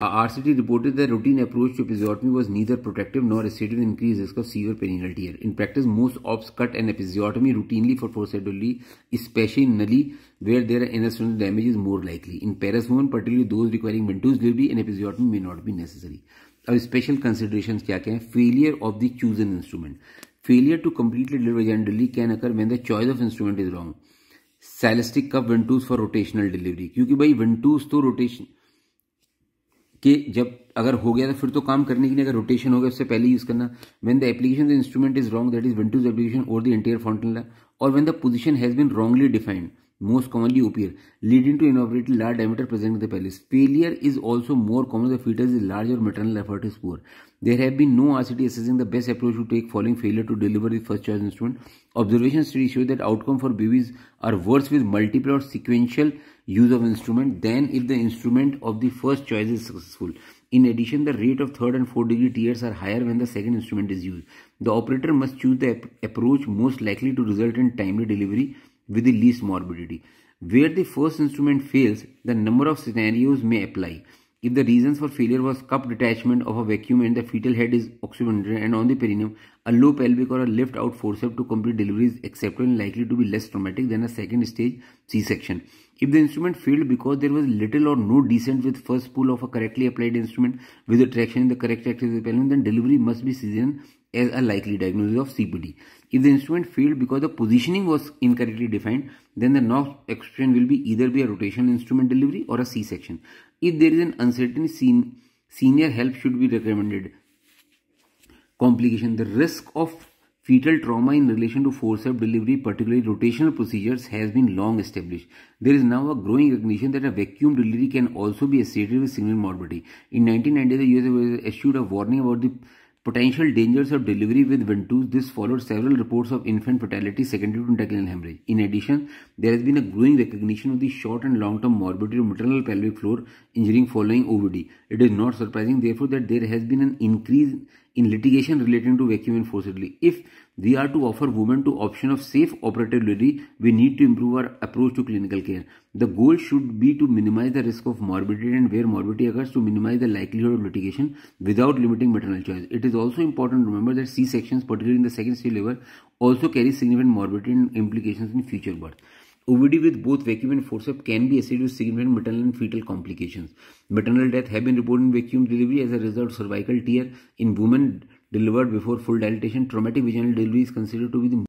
RCT reported that routine approach to episiotomy was neither protective nor associated with increased risk of severe perineal tear. In practice, most ops cut an episiotomy routinely for forceps delivery, especially null, where there are inner damage is more likely. In parous women, particularly those requiring ventouse delivery, an episiotomy may not be necessary. अब special considerations क्या क्या हैं? Failure of the chosen instrument. Failure to completely deliver vaginal delivery can occur when the choice of instrument is wrong. Calistic cup ventouse for rotational delivery, क्योंकि भाई ventouse तो rotation कि जब अगर हो गया तो फिर तो काम करने की नहीं, अगर रोटेशन हो गया उससे पहले यूज करना. When the application the instrument is wrong, that is ventouse application और द एंटायर फॉन्टनला, और when the position has been wrongly defined, most commonly OPR, leading to inappropriately large diameter present in the pelvis. Failure is also more common if the fetus is large or maternal effort is poor. There have been no RCT assessing the best approach to take following failure to deliver the first choice instrument. Observation studies show that outcome for babies are worse with multiple or sequential use of instrument than if the instrument of the first choice is successful. In addition, the rate of third and fourth degree tears are higher when the second instrument is used. The operator must choose the approach most likely to result in timely delivery with the least morbidity. Where the first instrument fails, the number of scenarios may apply. If the reasons for failure was cup detachment of a vacuum and the fetal head is oxygenated and on the perineum, a low pelvic or a lift out forceps to complete delivery is acceptable and likely to be less traumatic than a second stage C-section. If the instrument failed because there was little or no descent with first pull of a correctly applied instrument with the traction in the correct axis of the pelvium, then delivery must be seen as a likely diagnosis of CPD. If the instrument failed because the positioning was incorrectly defined, then the next option will be either be a rotational instrument delivery or a C-section. If there is an uncertainty, senior help should be recommended. Complication. The risk of fetal trauma in relation to forceps delivery, particularly rotational procedures, has been long established. There is now a growing recognition that a vacuum delivery can also be associated with significant morbidity. In 1990, the US issued a warning about the potential dangers of delivery with ventouse. This followed several reports of infant fatality secondary to intracranial hemorrhage. In addition, there has been a growing recognition of the short and long-term morbidity of maternal pelvic floor injury following OVD. It is not surprising, therefore, that there has been an increase in litigation relating to vacuum and forceps delivery. If we are to offer women to option of safe operative delivery, we need to improve our approach to clinical care. The goal should be to minimize the risk of morbidity, and where morbidity occurs, to minimize the likelihood of litigation without limiting maternal choice. It is also important to remember that C-sections, particularly in the second stage labor, also carry significant morbidity and implications in future birth. OVD with both vacuum and forceps can be associated with significant maternal and fetal complications. Maternal death have been reported in vacuum delivery as a result of cervical tear in women delivered before full dilatation. Traumatic vaginal delivery is considered to be the